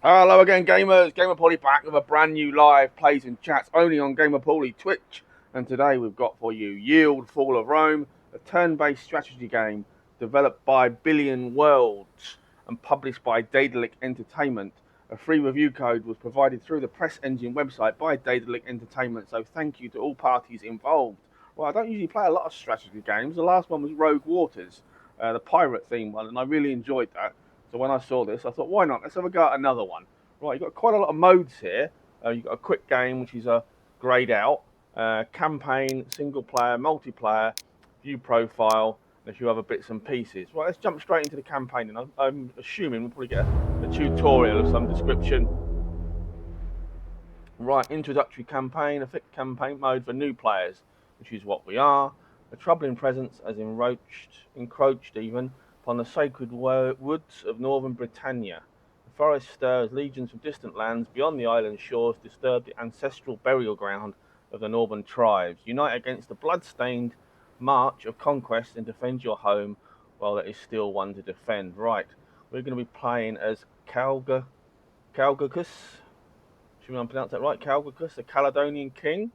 Hello again, gamers. GamerPauly back with a brand new live plays and chats only on GamerPauly Twitch. And today we've got for you Yield, Fall of Rome, a turn-based strategy game developed by Billion Worlds and published by Daedelic Entertainment. A free review code was provided through the press engine website by Daedalic Entertainment, so thank you to all parties involved. Well, I don't usually play a lot of strategy games. The last one was Rogue Waters, the pirate theme one, and I really enjoyed that. So when I saw this, I thought, why not? Let's have a go at another one. Right, you've got quite a lot of modes here. You've got a quick game, which is a grayed out, campaign, single player, multiplayer, view profile, and a few other bits and pieces. Right, let's jump straight into the campaign. And I'm assuming we'll probably get a tutorial of some description. Right, introductory campaign, a fixed campaign mode for new players, which is what we are. A troubling presence has encroached even upon the sacred woods of northern Britannia. The forest stirs legions from distant lands beyond the island shores, disturb the ancestral burial ground of the northern tribes. Unite against the blood-stained march of conquest and defend your home while there is still one to defend. Right, we're going to be playing as Calgacus. Should I pronounce that right? Calgacus, the Caledonian king.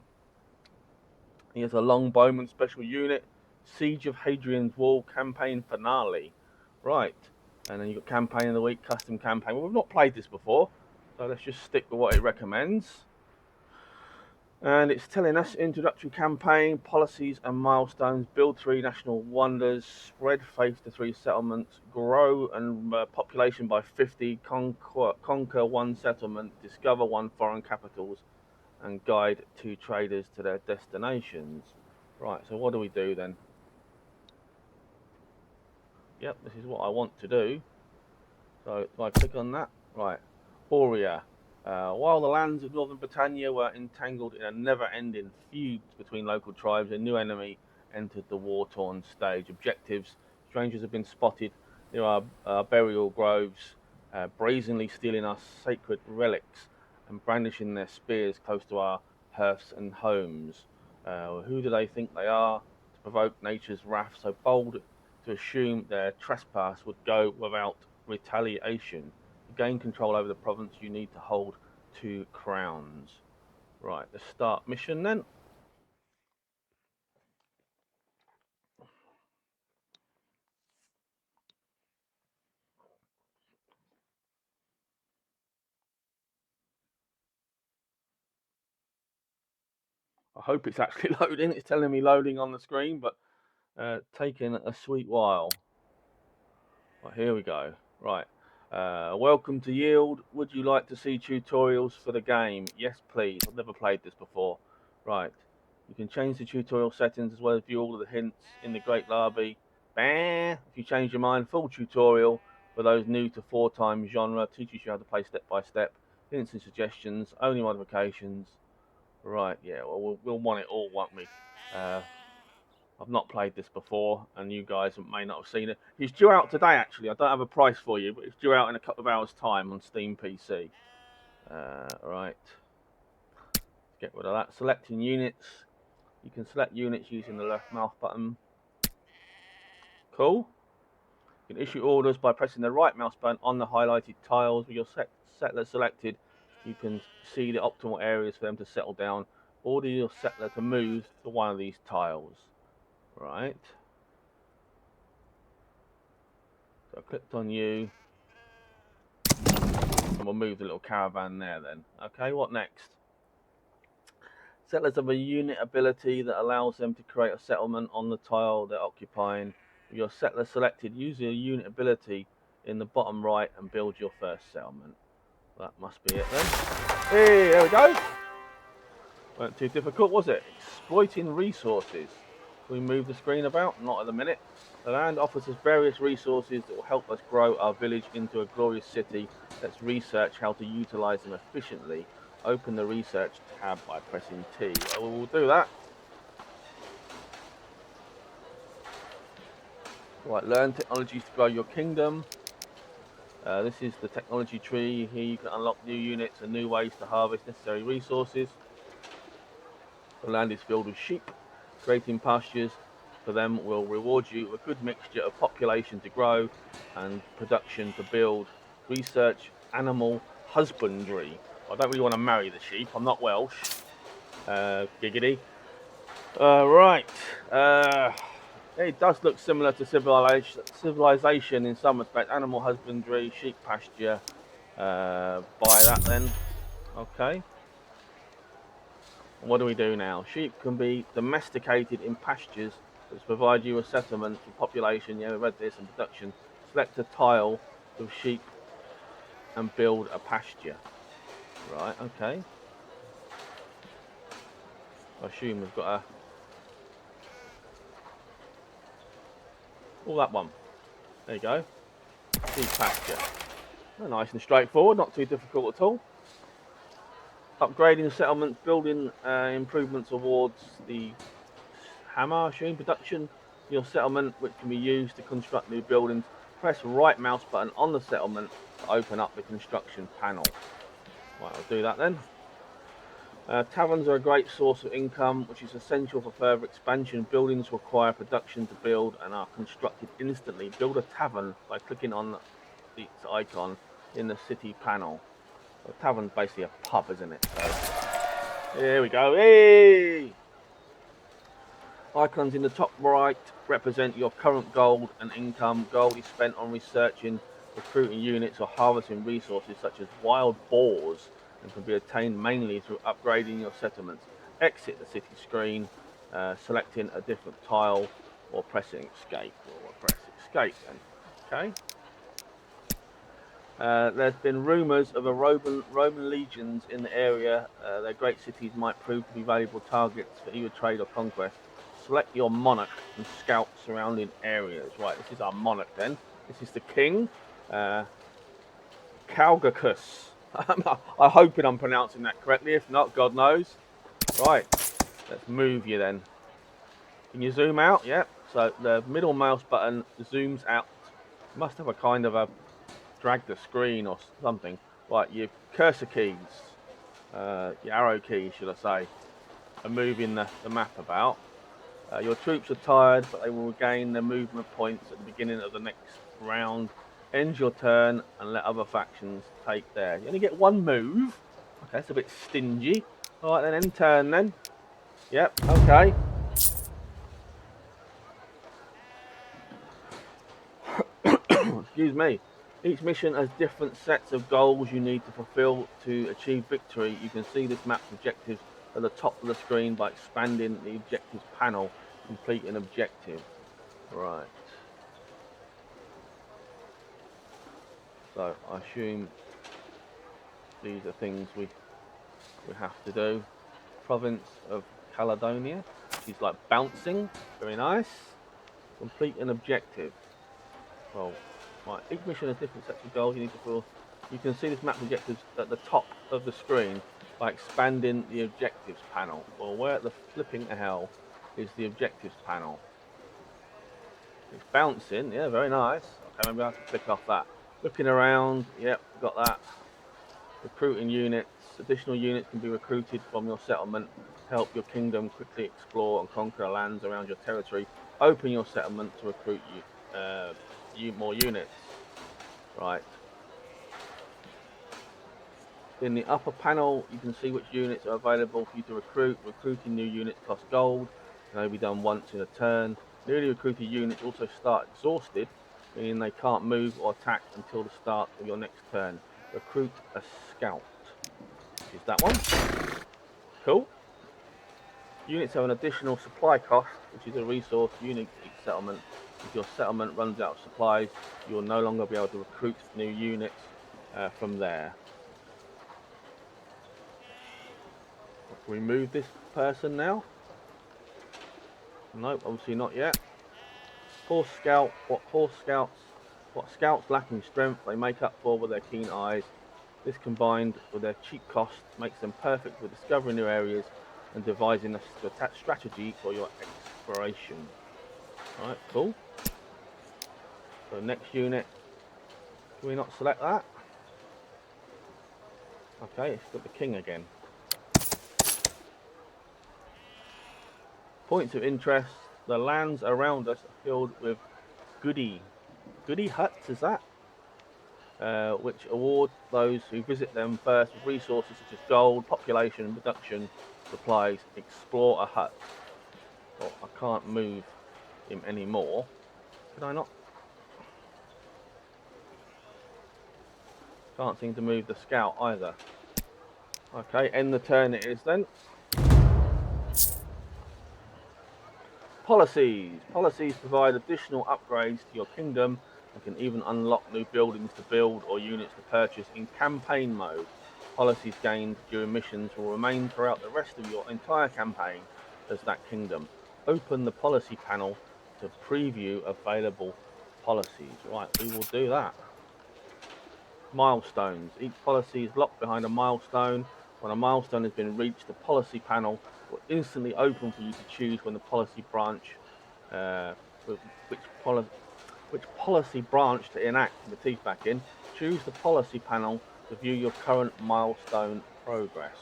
He has a longbowman special unit. Siege of Hadrian's Wall campaign finale. Right. And then you've got campaign of the week, custom campaign. Well, we've not played this before, so let's just stick with what it recommends. And it's telling us introductory campaign, policies and milestones, build 3 national wonders, spread faith to 3 settlements, grow and population by 50, conquer 1 settlement, discover 1 foreign capitals, and guide 2 traders to their destinations. Right, so what do we do then? Yep, this is what I want to do. So if I click on that, right, Aurea. While the lands of northern Britannia were entangled in a never-ending feud between local tribes, a new enemy entered the war-torn stage. Objectives: strangers have been spotted. There are burial groves, brazenly stealing our sacred relics and brandishing their spears close to our hearths and homes. Who do they think they are? To provoke nature's wrath, so bold to assume their trespass would go without retaliation. To gain control over the province, you need to hold 2 crowns. Right, let's start mission then. I hope it's actually loading. It's telling me loading on the screen, but taking a sweet while. Right, here we go. Right. Welcome to Yield. Would you like to see tutorials for the game? Yes, please. I've never played this before. Right. You can change the tutorial settings as well as view all of the hints in the Great Lobby. Bah! If you change your mind, full tutorial for those new to 4 times genre teaches you how to play step by step. Hints and suggestions, only modifications. Right, yeah, well, we'll want it all, won't we? I've not played this before, and you guys may not have seen it. It's due out today, actually. I don't have a price for you, but it's due out in a couple of hours' time on Steam PC. Right. Get rid of that. Selecting units. You can select units using the left mouse button. Cool. You can issue orders by pressing the right mouse button on the highlighted tiles. With your settler selected, you can see the optimal areas for them to settle down. Order your settler to move to one of these tiles. Right. So I clicked on you. And we'll move the little caravan there then. Okay, what next? Settlers have a unit ability that allows them to create a settlement on the tile they're occupying. With your settler selected, use your unit ability in the bottom right and build your first settlement. That must be it then. Hey, there we go. Weren't too difficult, was it? Exploiting resources. Can we move the screen about? Not at the minute. The land offers us various resources that will help us grow our village into a glorious city. Let's research how to utilize them efficiently. Open the research tab by pressing T. Well, we'll do that. Right, learn technologies to grow your kingdom. This is the technology tree. Here you can unlock new units and new ways to harvest necessary resources. The land is filled with sheep. Creating pastures for them will reward you with a good mixture of population to grow and production to build. Research animal husbandry. I don't really want to marry the sheep. I'm not Welsh. Giggity. Right. It does look similar to civilization in some respect. Animal husbandry, sheep pasture. Buy that then. Okay. And what do we do now? Sheep can be domesticated in pastures which provide you a settlement for population. Yeah, we read this in production. Select a tile with sheep and build a pasture. Right, okay. I assume we've got a... Oh, that one. There you go. Sheep pasture. Oh, nice and straightforward, not too difficult at all. Upgrading settlements, building improvements towards the hammer, assume production your settlement, which can be used to construct new buildings. Press right mouse button on the settlement to open up the construction panel. Right, I'll do that then. Taverns are a great source of income, which is essential for further expansion. Buildings require production to build and are constructed instantly. Build a tavern by clicking on its icon in the city panel. A tavern's basically a pub, isn't it? So, here we go. Hey! Icons in the top right represent your current gold and income. Gold is spent on researching, recruiting units, or harvesting resources such as wild boars, and can be attained mainly through upgrading your settlements. Exit the city screen, selecting a different tile, or pressing escape. Or press escape then. Okay. There's been rumours of a Roman legions in the area. Their great cities might prove to be valuable targets for either trade or conquest. Select your monarch and scout surrounding areas. Right, this is our monarch then. This is the king, Calgacus. I'm hoping I'm pronouncing that correctly. If not, God knows. Right, let's move you then. Can you zoom out? Yep. So the middle mouse button zooms out. You must have a kind of a drag the screen or something. Right, your cursor keys, your arrow keys, should I say, are moving the map about. Your troops are tired, but they will regain their movement points at the beginning of the next round. End your turn and let other factions take theirs. You only get one move. Okay, that's a bit stingy. All right, then end turn then. Yep, okay. Excuse me. Each mission has different sets of goals you need to fulfill to achieve victory. You can see this map's objectives at the top of the screen by expanding the objectives panel. Complete an objective. Right. So I assume these are things we have to do. Province of Caledonia. She's like bouncing. Very nice. Complete an objective. Well, right. Each mission has different sets of goals you need to fulfill. You can see this map's objectives at the top of the screen by expanding the objectives panel. Well, where the flipping hell is the objectives panel? It's bouncing, yeah, very nice. Okay, maybe I have to click off that. Looking around, yep, got that. Recruiting units. Additional units can be recruited from your settlement to help your kingdom quickly explore and conquer lands around your territory. Open your settlement to recruit more units. Right. In the upper panel, you can see which units are available for you to recruit. Recruiting new units costs gold. Can only be done once in a turn. Newly recruited units also start exhausted, meaning they can't move or attack until the start of your next turn. Recruit a scout. Which is that one. Cool. Units have an additional supply cost, which is a resource unique to each settlement. If your settlement runs out of supplies, you will no longer be able to recruit new units from there. Remove this person now. Nope, obviously not yet. Horse scout. What scouts lacking strength, they make up for with their keen eyes. This combined with their cheap cost makes them perfect for discovering new areas and devising a strategy for your exploration. Alright, cool. So next unit, can we not select that? Okay, it's got the king again. Points of interest. The lands around us are filled with goody huts, is that? which award those who visit them first with resources such as gold, population, production, supplies. Explore a hut. Well, I can't move him anymore. Can I not? Can't seem to move the scout either. Okay, end the turn it is then. Policies. Policies provide additional upgrades to your kingdom and can even unlock new buildings to build or units to purchase in campaign mode. Policies gained during missions will remain throughout the rest of your entire campaign as that kingdom. Open the policy panel to preview available policies. Right, we will do that. Milestones. Each policy is locked behind a milestone. When a milestone has been reached, the policy panel will instantly open for you to choose when the policy branch, which policy branch to enact. With the teeth back in. Choose the policy panel to view your current milestone progress.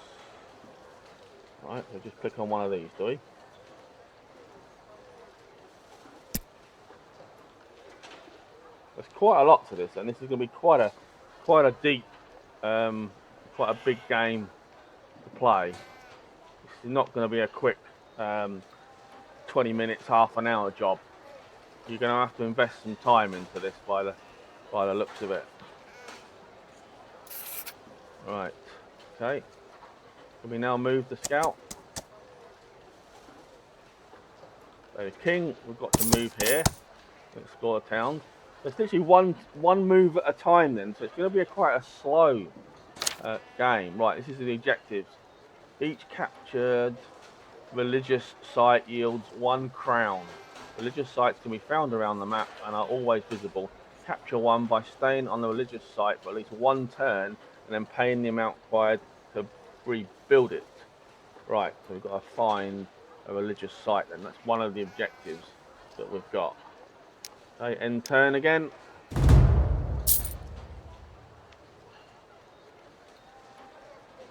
Right, so just click on one of these, do we? There's quite a lot to this, and this is going to be quite a deep, quite a big game to play. This is not going to be a quick 20 minutes, half an hour job. You're going to have to invest some time into this by the looks of it. Right, okay. Can we now move the scout? So the king, we've got to move here, explore the towns. So it's literally one move at a time then, so it's going to be quite a slow game. Right, this is the objectives. Each captured religious site yields 1 crown. Religious sites can be found around the map and are always visible. Capture one by staying on the religious site for at least 1 turn and then paying the amount required to rebuild it. Right, so we've got to find a religious site then. That's one of the objectives that we've got. Okay, end turn again.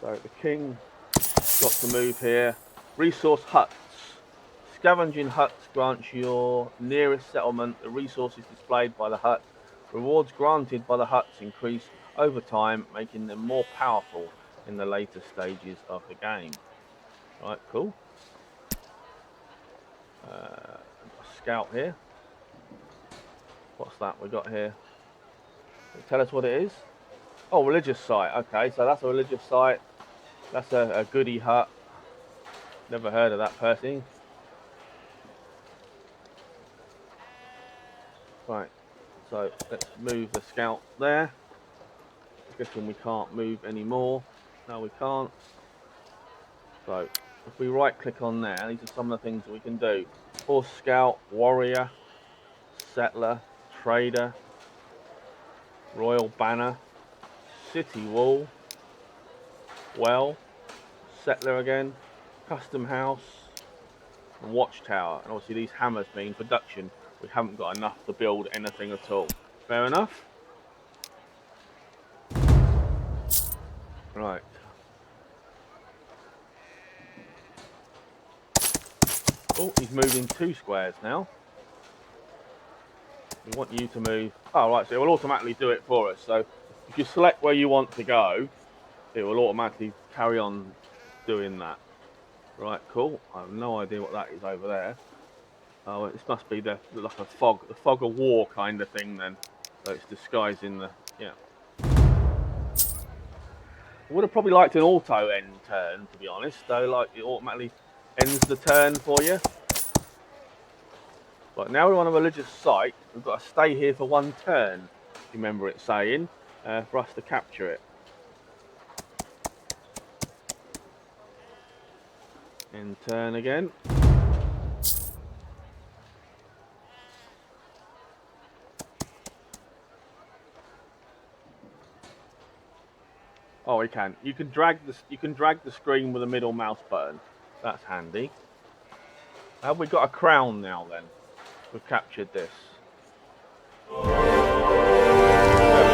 So the king got to move here. Resource huts. Scavenging huts grants your nearest settlement the resources displayed by the hut. Rewards granted by the huts increase over time, making them more powerful in the later stages of the game. Right, cool. A scout here. What's that we got here? Tell us what it is. Oh, religious site. Okay, so that's a religious site. That's a goodie hut. Never heard of that person. Right, so let's move the scout there. I guess we can't move anymore. No, we can't. So if we right click on there, these are some of the things that we can do. Horse scout, warrior, settler, trader, royal banner, city wall, well, settler again, custom house, and watchtower. And obviously these hammers mean production. We haven't got enough to build anything at all. Fair enough? Right. Oh, he's moving 2 squares now. We want you to move. Oh, right, so it will automatically do it for us. So if you select where you want to go, it will automatically carry on doing that. Right, cool. I have no idea what that is over there. Oh, this must be the like a fog of war kind of thing then. So it's disguising the, yeah. I would have probably liked an auto end turn, to be honest, though, like it automatically ends the turn for you. But now we're on a religious site, we've got to stay here for 1 turn, remember it saying, for us to capture it. End turn again. Oh, we can. You can drag the screen with the middle mouse button. That's handy. Have we got a crown now then? We've captured this. There we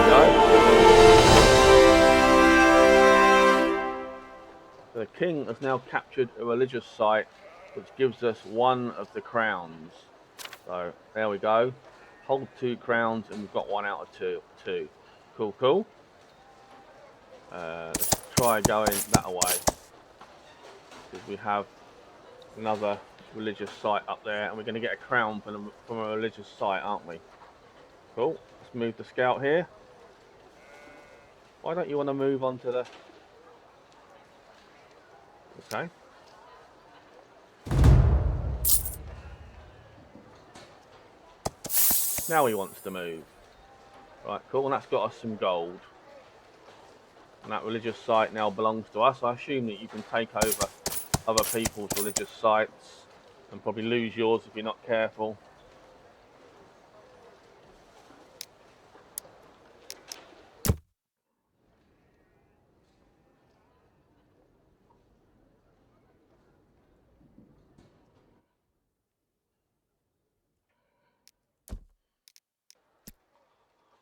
go. So the king has now captured a religious site, which gives us 1 of the crowns. So there we go. Hold 2 crowns, and we've got 1 out of 2. Cool, cool. Let's try going that way, because we have another religious site up there, and we're going to get a crown from a religious site, aren't we? Cool. Let's move the scout here. Why don't you want to move on to the... Okay. Now he wants to move. Right, cool. And that's got us some gold. And that religious site now belongs to us. I assume that you can take over other people's religious sites and probably lose yours if you're not careful.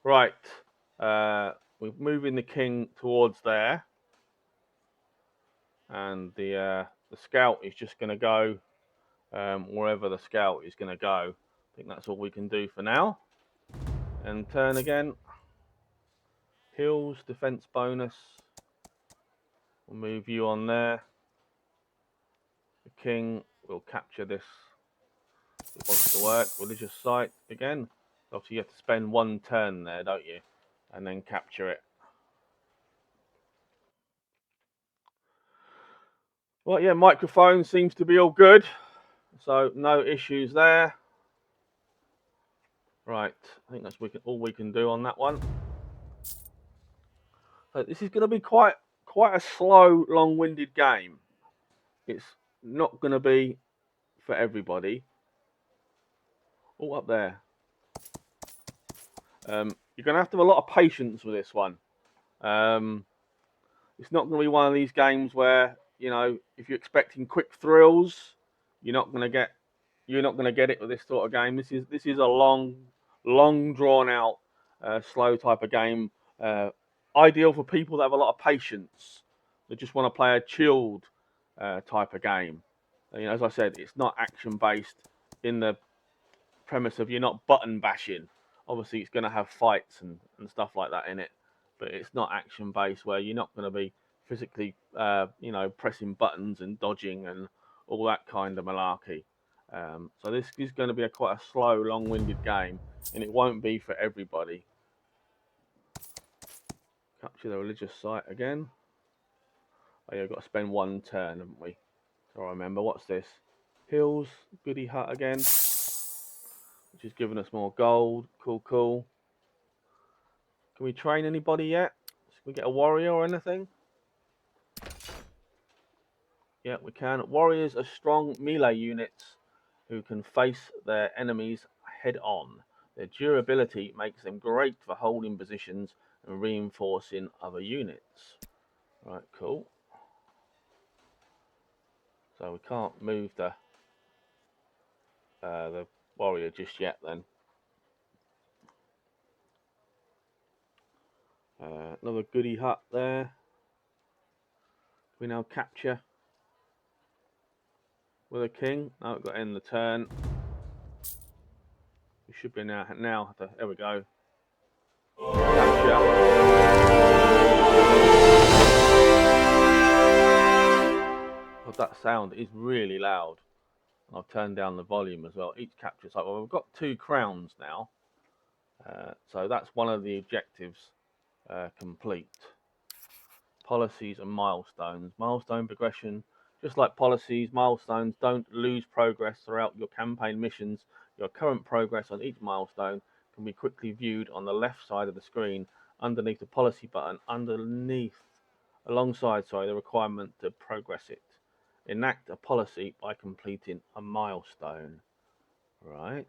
Right, we're moving the king towards there, and the scout is just going to go wherever the scout is going to go. I think that's all we can do for now. And turn again. Hills, defense bonus. We'll move you on there. The king will capture this. It wants to work. Religious site again. Obviously, you have to spend one turn there, don't you? And then capture it. Well, yeah, microphone seems to be all good. So, no issues there. Right, I think that's all we can do on that one. So this is going to be quite a slow, long-winded game. It's not going to be for everybody. All up there. You're going to have a lot of patience with this one. It's not going to be one of these games where, you know, if you're expecting quick thrills, you're not going to get it with this sort of game. This is a long drawn out, slow type of game. Ideal for people that have a lot of patience. They just want to play a chilled type of game. You know, as I said, it's not action based in the premise of you're not button bashing. Obviously, it's going to have fights and stuff like that in it, but it's not action based where you're not going to be physically, you know, pressing buttons and dodging and all that kind of malarkey. So this is going to be quite a slow, long-winded game, and it won't be for everybody. Capture the religious site again. Oh, yeah, we've got to spend one turn, haven't we? So I remember, what's this? Hills, goody hut again, which is giving us more gold. Cool, cool. Can we train anybody yet? Can we get a warrior or anything? Yeah, we can. Warriors are strong melee units who can face their enemies head on. Their durability makes them great for holding positions and reinforcing other units. Right, cool. So we can't move the warrior just yet then. Another goody hut there. We now capture with a king. No, we've got to end the turn. We should be now there we go. Capture. But that sound is really loud. I've turned down the volume as well. Each capture site. Well, we've got 2 crowns now. So that's one of the objectives complete. Policies and milestones. Milestone progression. Just like policies, milestones don't lose progress throughout your campaign missions. Your current progress on each milestone can be quickly viewed on the left side of the screen underneath the policy button, alongside the requirement to progress it. Enact a policy by completing a milestone. Right.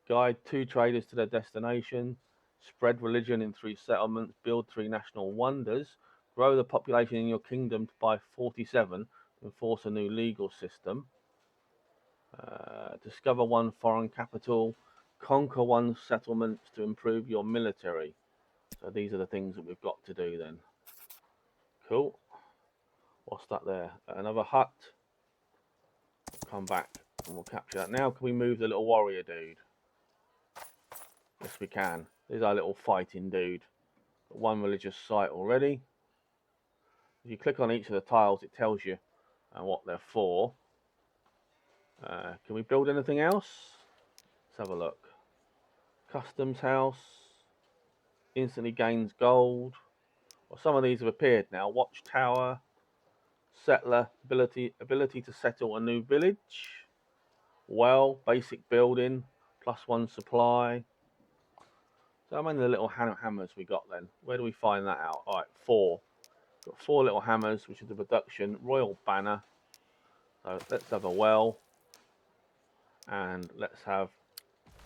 Guide 2 traders to their destination. Spread religion in 3 settlements. Build 3 national wonders. Grow the population in your kingdom by 47. Enforce a new legal system. Discover 1 foreign capital. Conquer 1 settlement to improve your military. So these are the things that we've got to do then. Cool. What's that there? Another hut. We'll come back and we'll capture that. Now can we move the little warrior dude? Yes, we can. There's our little fighting dude. Got one religious site already. If you click on each of the tiles, it tells you what they're for. Can we build anything else? Let's have a look. Customs house. Instantly gains gold. Well, some of these have appeared now. Watchtower. Settler. Ability to settle a new village. Well, basic building. +1 supply. So how many little hammers we got then? Where do we find that out? All right, 4. Got 4 little hammers, which is the production. Royal banner. So let's have a well. And let's have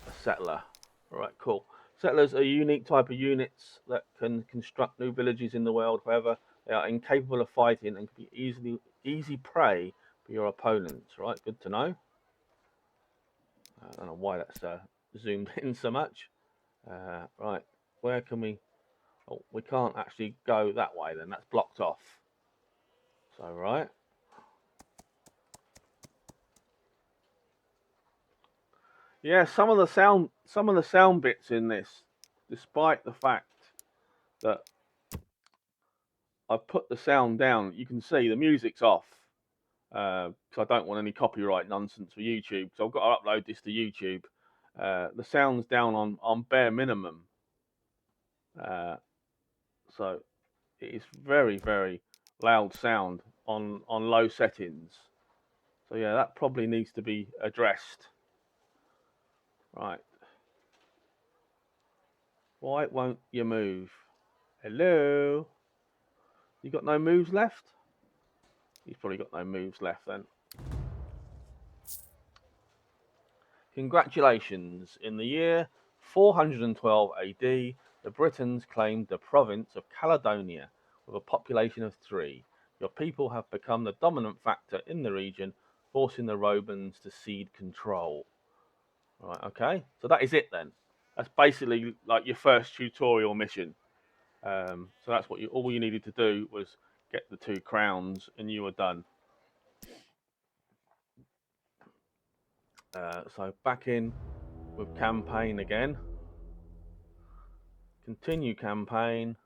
a settler. All right, cool. Settlers are a unique type of units that can construct new villages in the world. However, they are incapable of fighting and can be easy prey for your opponents. Right, good to know. I don't know why that's zoomed in so much. Right, where can we... Oh, we can't actually go that way then. That's blocked off. So, right. Yeah, some of the sound bits in this, despite the fact that I've put the sound down, you can see the music's off. Because I don't want any copyright nonsense for YouTube. So I've got to upload this to YouTube. The sound's down on bare minimum. So it is very, very loud sound on low settings. So yeah, that probably needs to be addressed. Right. Why won't you move? Hello? You got no moves left? He's probably got no moves left then. Congratulations. In the year 412 AD, the Britons claimed the province of Caledonia with a population of 3. Your people have become the dominant factor in the region, forcing the Romans to cede control. Right, okay. So that is it then. That's basically like your first tutorial mission. So that's what all you needed to do was get the 2 crowns and you were done. So back in with campaign again. Continue campaign.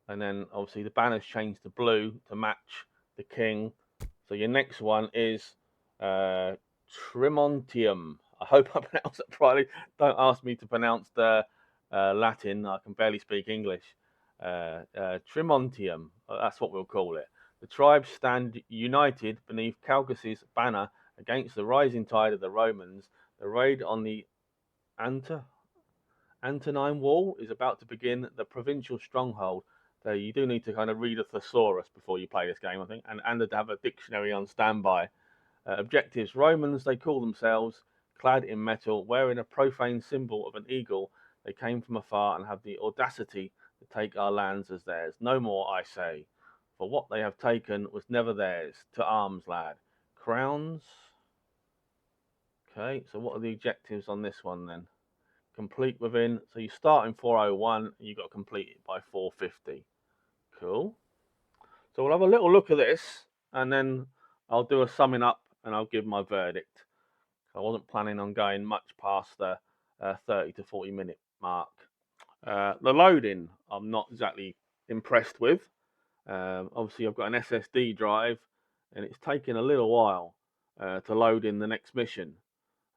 And then obviously the banner's changed to blue to match the king. So your next one is Trimontium. I hope I pronounced it properly. Don't ask me to pronounce the Latin. I can barely speak English. Trimontium. That's what we'll call it. The tribes stand united beneath Caucasus' banner against the rising tide of the Romans. The raid on the Antonine Wall is about to begin. The provincial stronghold. So you do need to kind of read a thesaurus before you play this game, I think, and to have a dictionary on standby. Objectives: Romans, they call themselves, clad in metal, wearing a profane symbol of an eagle. They came from afar and have the audacity to take our lands as theirs. No more, I say, for what they have taken was never theirs. To arms, lad. Crowns. Okay, so what are the objectives on this one then? Complete within, so you start in 401 and you've got to complete it by 450. Cool. So we'll have a little look at this and then I'll do a summing up and I'll give my verdict. I wasn't planning on going much past the 30 to 40 minute mark. The loading I'm not exactly impressed with. Obviously I've got an SSD drive and it's taking a little while to load in the next mission.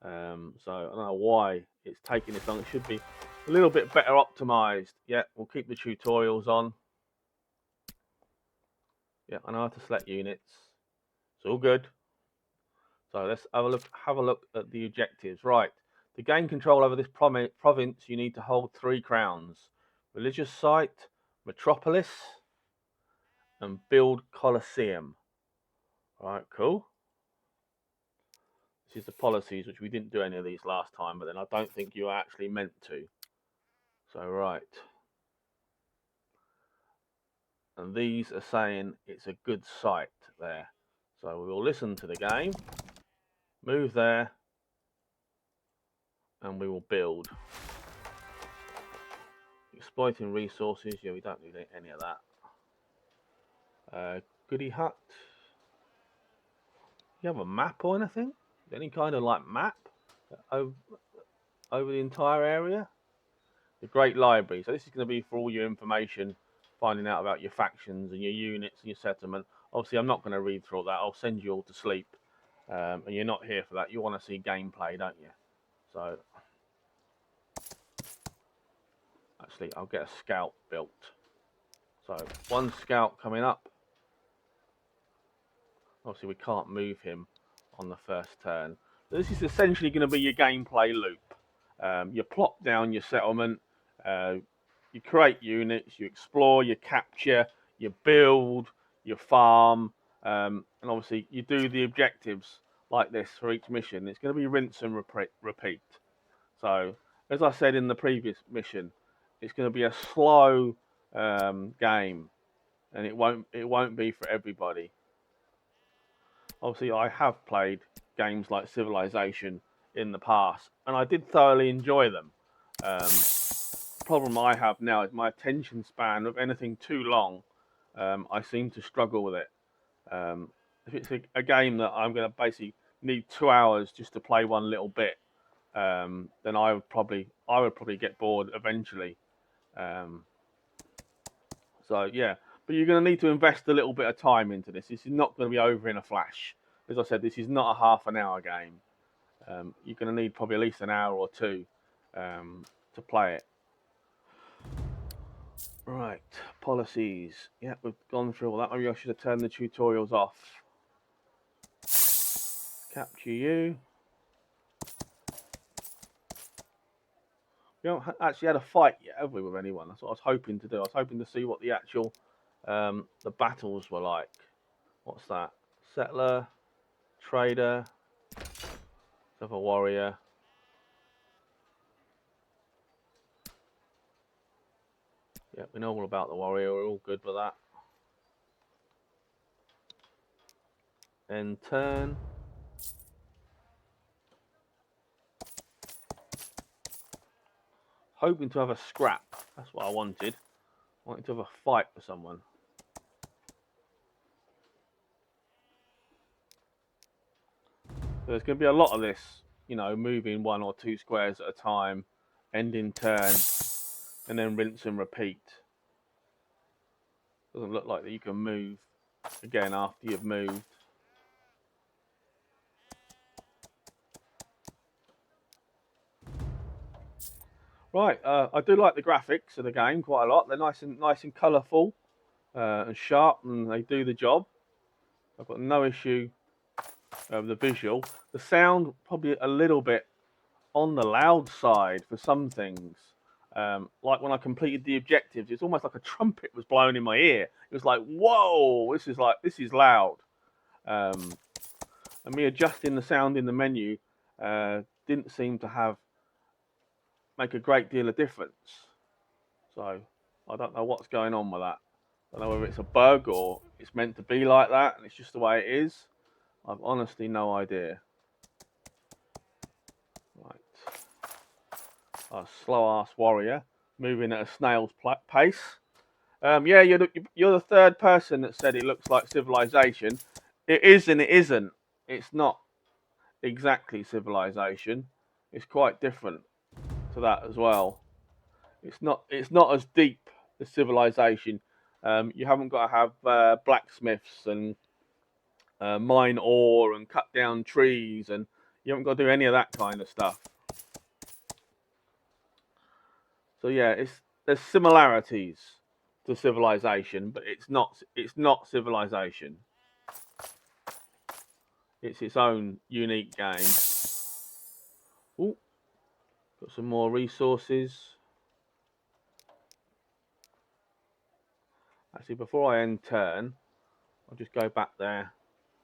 So I don't know why it's taking this long. It should be a little bit better optimized. Yeah, we'll keep the tutorials on. Yeah, I know how to select units. It's all good. So let's have a look at the objectives. Right. To gain control over this province, you need to hold 3 crowns. Religious site, metropolis, and build Colosseum. Alright, cool. This is the policies, which we didn't do any of these last time, but then I don't think you are actually meant to. So, right. And these are saying it's a good site there. So we will listen to the game, move there, and we will build. Exploiting resources, yeah, we don't need any of that. Goody hut. You have a map or anything? Any kind of like map over the entire area? the Great Library. So this is going to be for all your information, finding out about your factions and your units and your settlement. Obviously, I'm not going to read through all that. I'll send you all to sleep. And you're not here for that. You want to see gameplay, don't you? So, actually, I'll get a scout built. So, one scout coming up. Obviously, we can't move him on the first turn. This is essentially going to be your gameplay loop. You plop down your settlement, you create units, you explore, you capture, you build, you farm, and obviously you do the objectives like this for each mission. It's going to be rinse and repeat. So, as I said in the previous mission, it's going to be a slow game, and it won't be for everybody. Obviously, I have played games like Civilization in the past, and I did thoroughly enjoy them. The problem I have now is my attention span of anything too long. I seem to struggle with it. If it's a game that I'm going to basically need 2 hours just to play one little bit, then I would probably get bored eventually. So yeah, but you're going to need to invest a little bit of time into this. This is not going to be over in a flash. As I said, this is not a half an hour game. You're going to need probably at least an hour or two to play it. Right, policies. Yeah, we've gone through all that. Maybe I should have turned the tutorials off. Capture you. We haven't actually had a fight yet, have we, with anyone? That's what I was hoping to do. I was hoping to see what the actual the battles were like. What's that? Settler, trader, have a warrior. Yeah, we know all about the warrior. We're all good with that. End turn. Hoping to have a scrap. That's what I wanted. I wanted to have a fight with someone. So there's going to be a lot of this, you know, moving 1 or 2 squares at a time, ending turn, and then rinse and repeat. Doesn't look like that you can move again after you've moved. Right, I do like the graphics of the game quite a lot. They're nice and colourful and sharp, and they do the job. I've got no issue with the visual. The sound probably a little bit on the loud side for some things. Like when I completed the objectives, it's almost like a trumpet was blown in my ear. It was like, whoa, this is loud. And me adjusting the sound in the menu didn't seem to make a great deal of difference. So I don't know what's going on with that. I don't know whether it's a bug or it's meant to be like that and it's just the way it is. I've honestly no idea. Right. A slow-ass warrior moving at a snail's pace. Yeah, you're the third person that said it looks like Civilization. It is and it isn't. It's not exactly Civilization. It's quite different to that as well. It's not as deep as Civilization. You haven't got to have blacksmiths and mine ore and cut down trees, and you haven't got to do any of that kind of stuff. So yeah, there's similarities to Civilization, but it's not Civilization. It's its own unique game. Ooh, got some more resources. Actually, before I end turn, I'll just go back there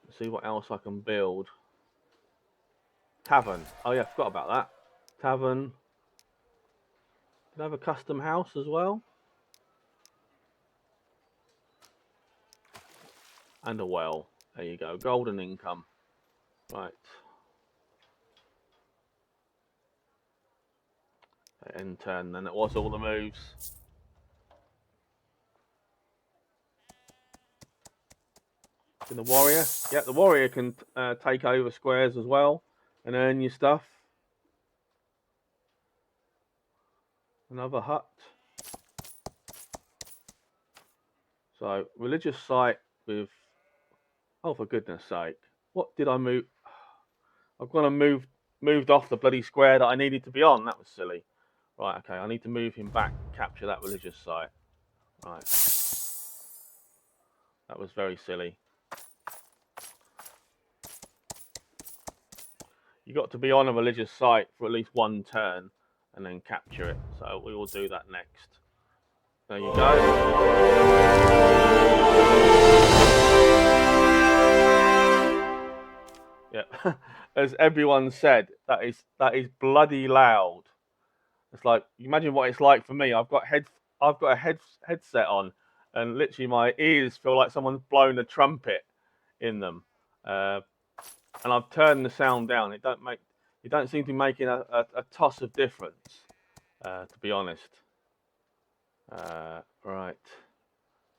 and see what else I can build. Tavern. Oh yeah, I forgot about that. Tavern. Can I have a custom house as well? And a well. There you go. Golden income. Right. End turn then. It was all the moves. And the warrior. Yeah, the warrior can take over squares as well and earn your stuff. Another hut. So, religious site with... Oh, for goodness sake. What did I move? I've gone and moved off the bloody square that I needed to be on. That was silly. Right, okay, I need to move him back, capture that religious site. Right. That was very silly. You got to be on a religious site for at least one turn and then capture it. So we will do that next. There you go. Yeah, as everyone said, that is bloody loud. It's like, imagine what it's like for me. I've got a headset on, and literally my ears feel like someone's blown a trumpet in them. And I've turned the sound down. It don't seem to be making a toss of difference, to be honest. Right.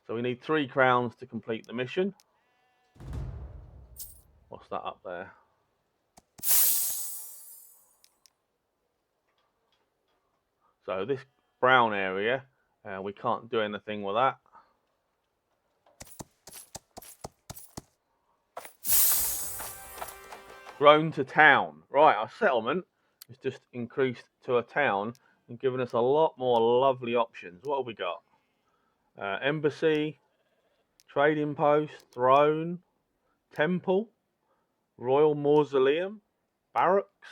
So we need 3 crowns to complete the mission. What's that up there? So this brown area, we can't do anything with that. Grown to town. Right, our settlement has just increased to a town and given us a lot more lovely options. What have we got? Embassy, trading post, throne, temple, royal mausoleum, barracks,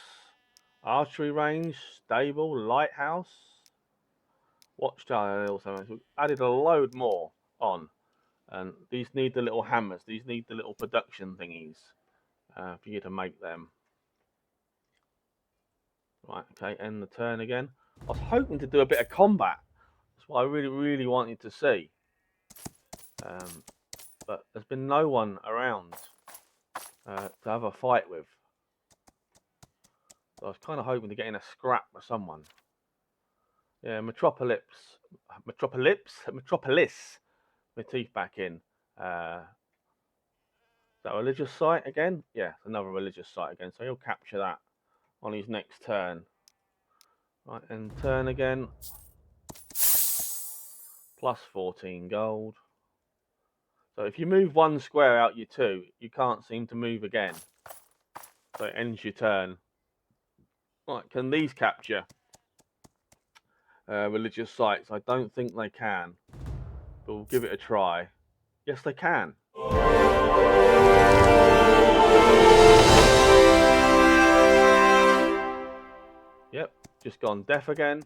archery range, stable, lighthouse, watchtower. Also, we've added a load more on, and these need the little hammers. These need the little production thingies for you to make them. Right, okay, end the turn again. I was hoping to do a bit of combat. That's what I really wanted to see. But there's been no one around to have a fight with. So I was kind of hoping to get in a scrap with someone. Yeah, Metropolis. My teeth back in. Is that a religious site again? Yeah, another religious site again. So he'll capture that on his next turn. Right, and turn again. Plus 14 gold. So if you move 1 square out your 2, you can't seem to move again. So it ends your turn. Right, can these capture religious sites? I don't think they can, but we'll give it a try. Yes, they can. Yep, just gone deaf again.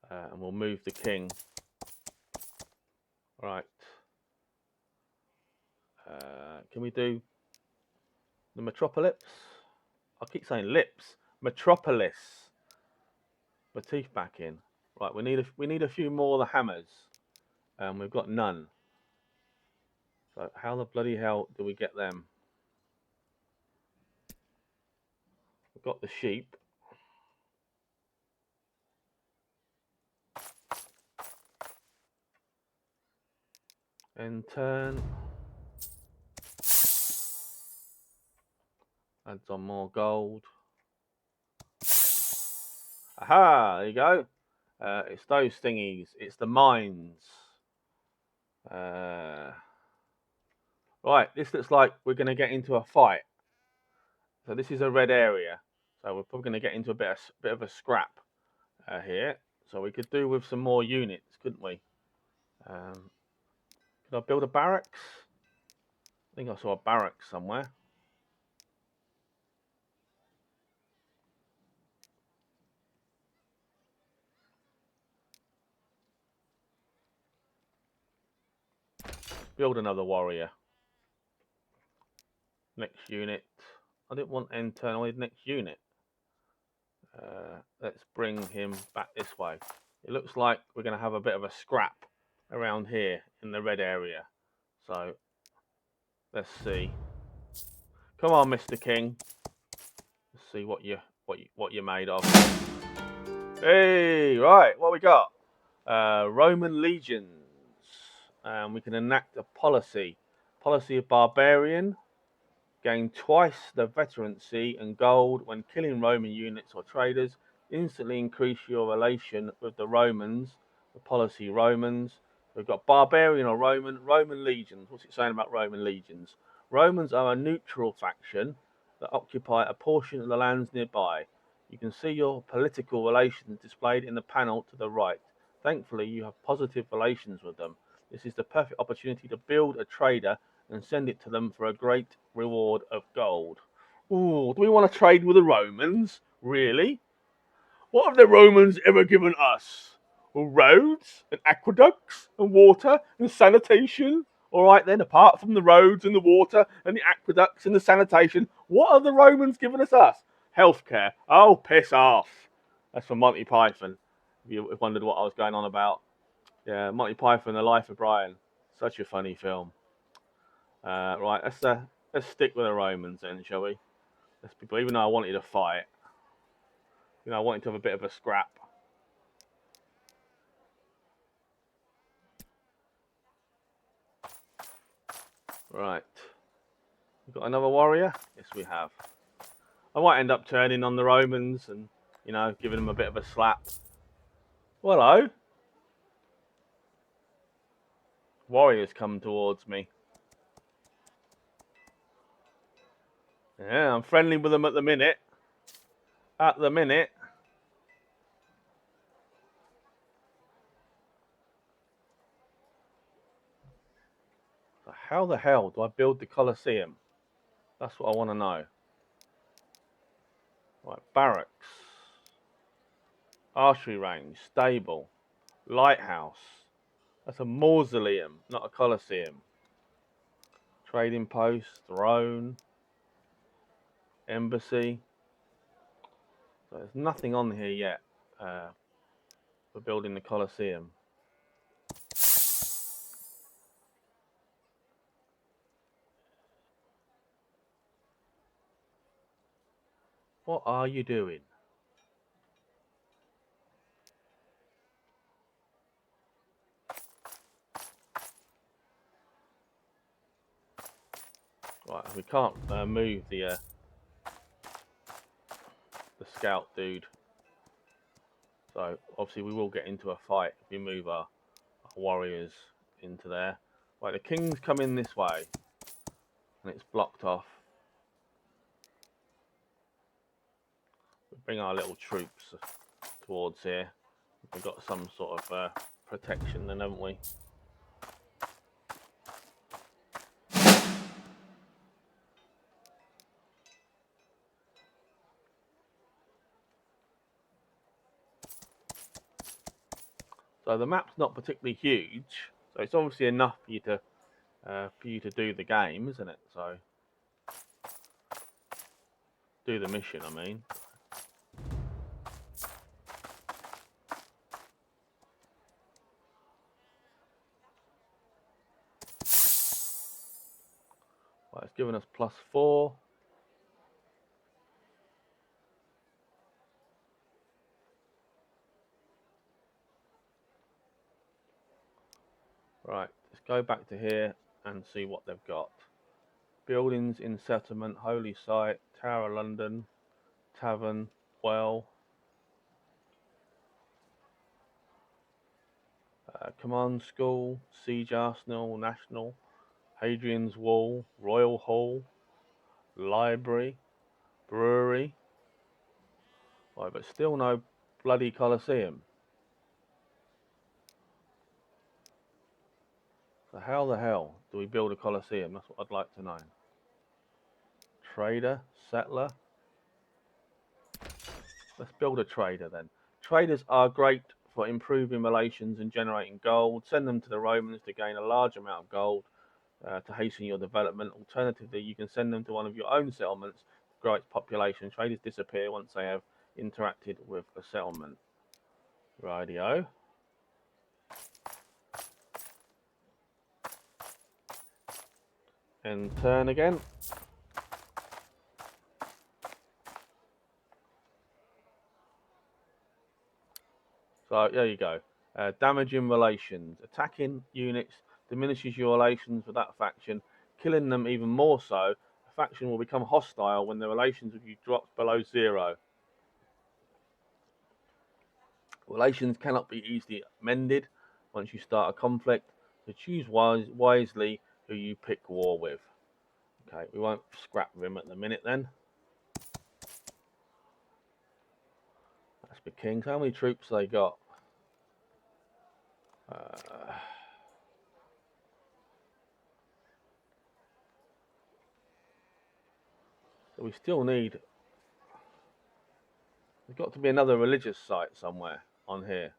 And we'll move the king. Right. Can we do the Metropolis? I keep saying lips. Metropolis. My teeth back in. Right, we need a few more of the hammers. We've got none. So how the bloody hell do we get them? We've got the sheep. And turn. Adds on more gold. Aha, there you go. It's those thingies. It's the mines. Right, this looks like we're going to get into a fight. So this is a red area. So we're probably going to get into a bit of a scrap here. So we could do with some more units, couldn't we? Could I build a barracks? I think I saw a barracks somewhere. Build another warrior. Next unit. I didn't want end turn, I wanted next unit. Let's bring him back this way. It looks like we're going to have a bit of a scrap around here in the red area. So let's see. Come on, Mr. King. Let's see what you're made of. Hey, right, what we got? Roman legions. We can enact a policy of barbarian. Gain twice the veterancy and gold when killing Roman units or traders. Instantly increase your relation with the Romans, the policy Romans. We've got barbarian or Roman legions. What's it saying about Roman legions? Romans are a neutral faction that occupy a portion of the lands nearby. You can see your political relations displayed in the panel to the right. Thankfully, you have positive relations with them. This is the perfect opportunity to build a trader and send it to them for a great reward of gold. Ooh, do we want to trade with the Romans? Really? What have the Romans ever given us? Well, roads and aqueducts and water and sanitation? All right then, apart from the roads and the water and the aqueducts and the sanitation, what have the Romans given us? Healthcare. Oh, piss off. That's from Monty Python. If you wondered what I was going on about. Yeah, Monty Python, The Life of Brian. Such a funny film. Right, let's stick with the Romans then, shall we? Even though I wanted to fight, I wanted to have a bit of a scrap. Right, we've got another warrior. Yes, we have. I might end up turning on the Romans and giving them a bit of a slap. Well, hello. Warriors come towards me. Yeah, I'm friendly with them at the minute. So how the hell do I build the Colosseum? That's what I want to know. Right, barracks, archery range, stable, lighthouse. That's a mausoleum, not a Colosseum. Trading post, throne, embassy. So there's nothing on here yet for building the Colosseum. What are you doing? Right, we can't move the scout dude. So obviously we will get into a fight if we move our warriors into there. Right, the king's coming this way, and it's blocked off. We bring our little troops towards here. We've got some sort of protection then, haven't we? So the map's not particularly huge, so it's obviously enough for you to do the game, isn't it? So do the mission, I mean. Right, it's given us +4. Right, let's go back to here and see what they've got. Buildings in settlement, holy site, Tower of London, tavern, well, command school, siege arsenal, national, Hadrian's Wall, royal hall, library, brewery. Right, but still no bloody Colosseum. So how the hell do we build a Colosseum? That's what I'd like to know. Trader, settler. Let's build a trader then. Traders are great for improving relations and generating gold. Send them to the Romans to gain a large amount of gold to hasten your development. Alternatively, you can send them to one of your own settlements to grow its population. Traders disappear once they have interacted with a settlement. Radio. And turn again. So there you go. Damaging relations. Attacking units diminishes your relations with that faction. Killing them even more so faction will become hostile when the relations with you drops below 0. Relations cannot be easily mended once you start a conflict, so choose wisely who you pick war with. Okay, we won't scrap with him at the minute then. That's the kings. How many troops they got? So we still need... There's got to be another religious site somewhere on here.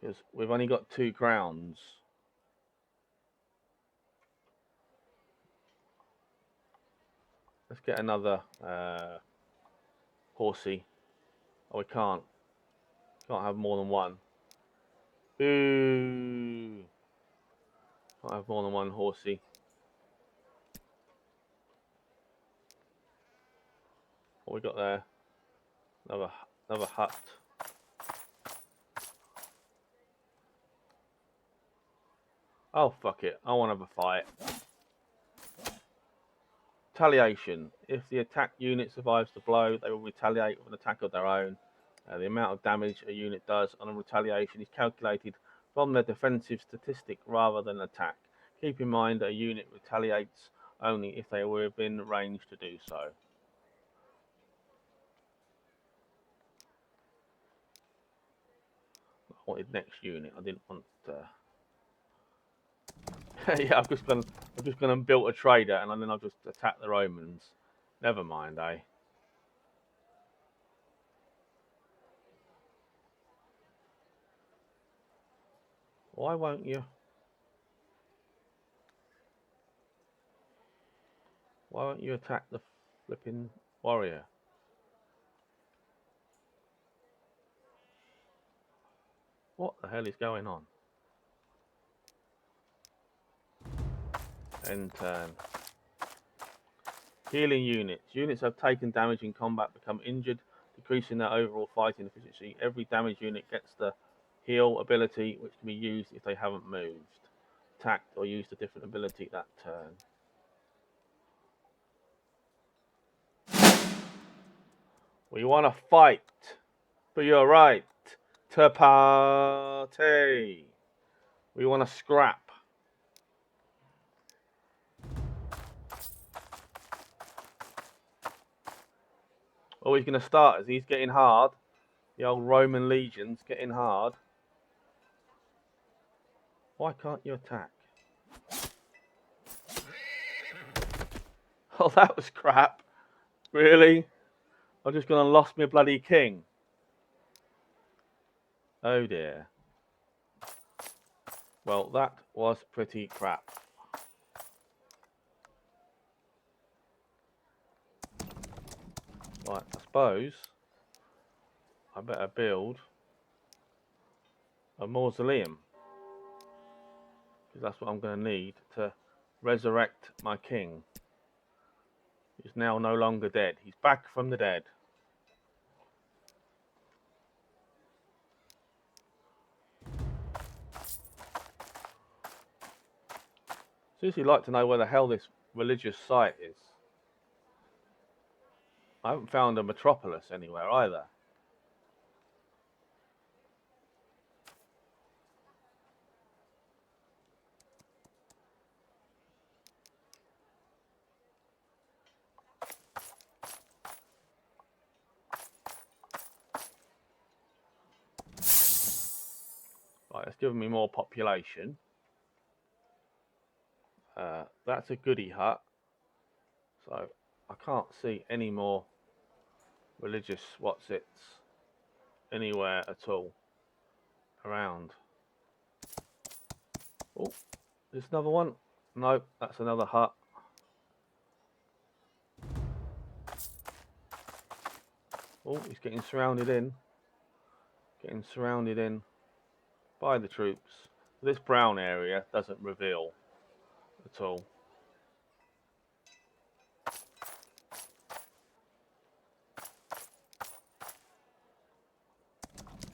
Because we've only got 2 crowns. Let's get another horsey. Oh, we can't. Can't have more than one. Boo! Can't have more than one horsey. What we got there? Another hut. Oh, fuck it. I want to have a fight. Retaliation. If the attack unit survives the blow, they will retaliate with an attack of their own. The amount of damage a unit does on a retaliation is calculated from their defensive statistic rather than attack. Keep in mind that a unit retaliates only if they were within range to do so. I wanted next unit. I didn't want. Yeah, I've just gone and built a trader, and then I'll just attack the Romans. Never mind, eh? Why won't you? Why won't you attack the flipping warrior? What the hell is going on? End turn. Healing units. Units have taken damage in combat become injured, decreasing their overall fighting efficiency. Every damage unit gets the heal ability, which can be used if they haven't moved, attacked, or used a different ability that turn. We want to fight for your right to party. We want to scrap. Oh, he's going to start as he's getting hard. The old Roman legion's getting hard. Why can't you attack? Oh, that was crap. Really? I'm just going to lost my bloody king. Oh dear. Well, that was pretty crap. Right, I suppose I better build a mausoleum, because that's what I'm going to need to resurrect my king. He's now no longer dead. He's back from the dead. Seriously, like to know where the hell this religious site is. I haven't found a metropolis anywhere either. Right, it's given me more population. That's a goody hut. So I can't see any more religious what's-its anywhere at all around. Oh, there's another one. No, that's another hut. Oh, he's getting surrounded in. Getting surrounded in by the troops. This brown area doesn't reveal at all.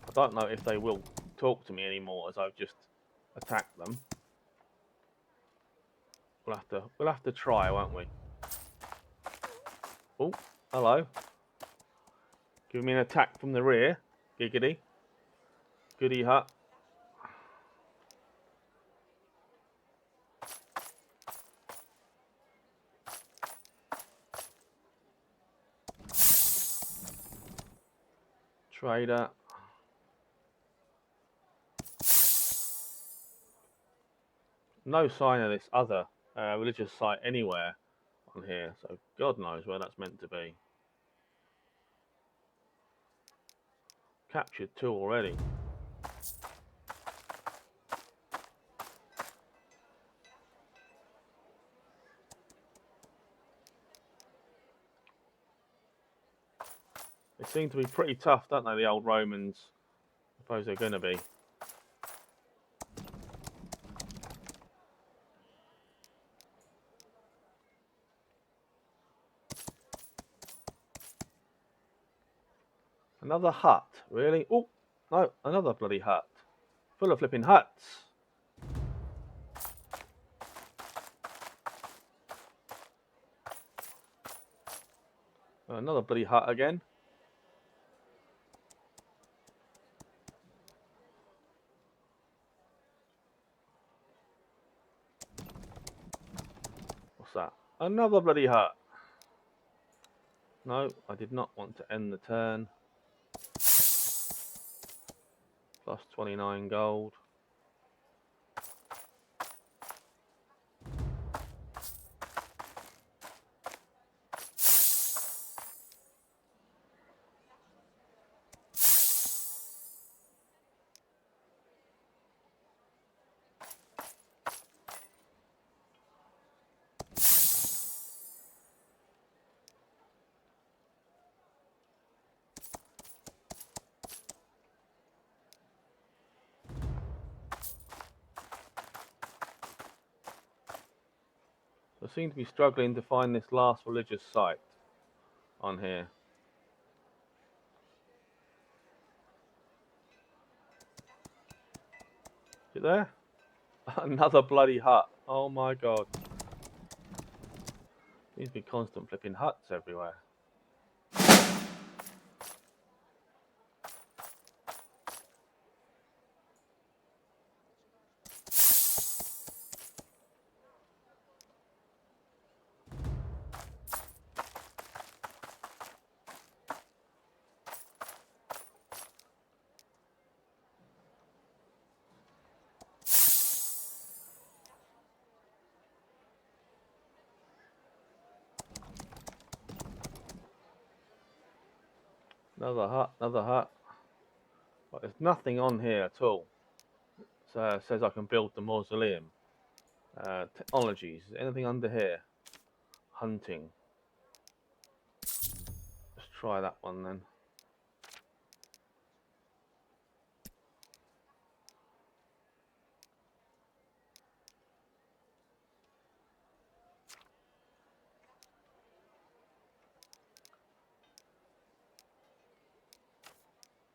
I don't know if they will talk to me anymore as I've just attacked them. We'll have to try, won't we? Oh, hello. Give me an attack from the rear. Giggity. Goody hut. Trader. No sign of this other religious site anywhere on here, so God knows where that's meant to be. Captured 2 already. They seem to be pretty tough, don't they, the old Romans? I suppose they're going to be. Another hut, really? Oh, no, another bloody hut. Full of flipping huts. Another bloody hut again. What's that? Another bloody hut. No, I did not want to end the turn. Plus 29 gold. I seem to be struggling to find this last religious site on here. Is it there? Another bloody hut. Oh my God. Seems to be constant flipping huts everywhere. Another hut, another hut. But there's nothing on here at all. So it says I can build the mausoleum. Technologies. Is there anything under here? Hunting. Let's try that one then.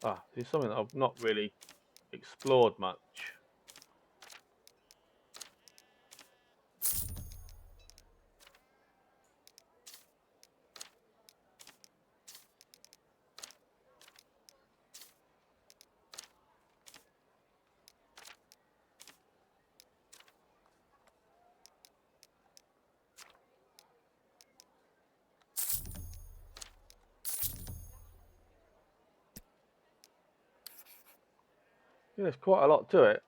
Ah, this is something that I've not really explored much. Yeah, there's quite a lot to it.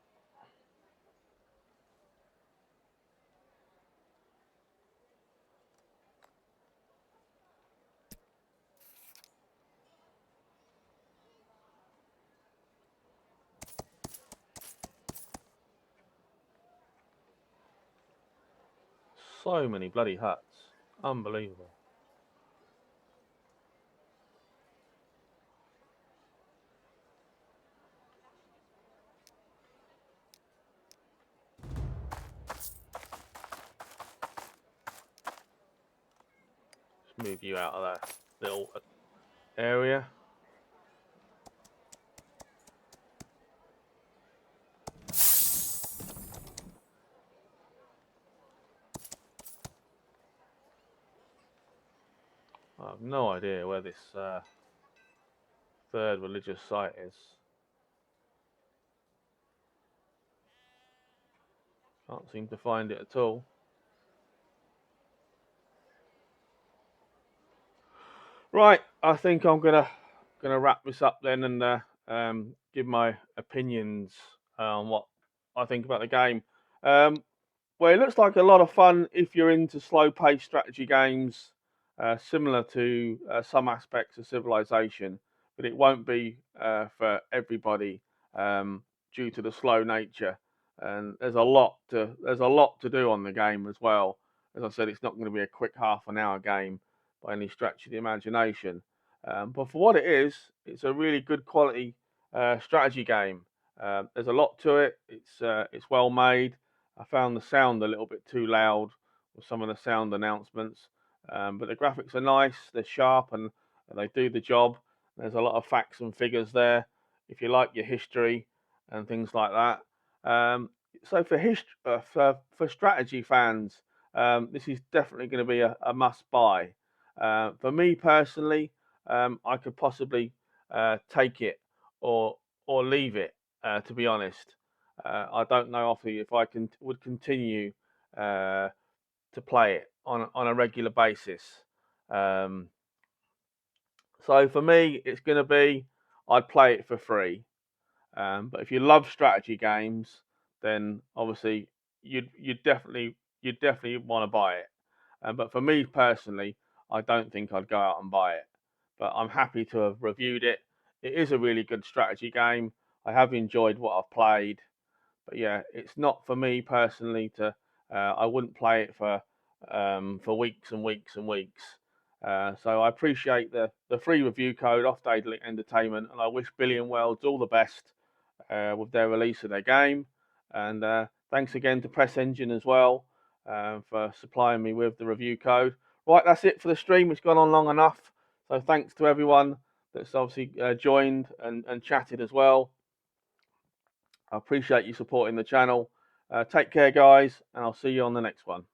So many bloody huts. Unbelievable. Let's move you out of that little area. I have no idea where this third religious site is. Can't seem to find it at all. Right, I think I'm gonna wrap this up then and give my opinions on what I think about the game. Um, Well, it looks like a lot of fun if you're into slow-paced strategy games, similar to some aspects of Civilization, but it won't be for everybody due to the slow nature. And there's a lot to do on the game as well. As I said, it's not going to be a quick half an hour game by any stretch of the imagination. But for what it is, it's a really good quality strategy game. There's a lot to it. It's well made. I found the sound a little bit too loud with some of the sound announcements, but the graphics are nice, they're sharp, and they do the job. There's a lot of facts and figures there if you like your history and things like that. So for strategy fans, this is definitely going to be a must buy. For me personally, I could possibly take it or leave it. To be honest. I don't know obviously if I would continue to play it on a regular basis. Um, so for me, it's going to be I'd play it for free. But if you love strategy games, then obviously you'd definitely want to buy it. But for me personally, I don't think I'd go out and buy it. But I'm happy to have reviewed it. It is a really good strategy game. I have enjoyed what I've played. But yeah, it's not for me personally to. I wouldn't play it for weeks and weeks and weeks. So I appreciate the free review code off Daedelic Entertainment, and I wish Billion Worlds all the best with their release of their game. And thanks again to Press Engine as well for supplying me with the review code. Right, that's it for the stream. It's gone on long enough. So thanks to everyone that's obviously joined and chatted as well. I appreciate you supporting the channel. Take care, guys, and I'll see you on the next one.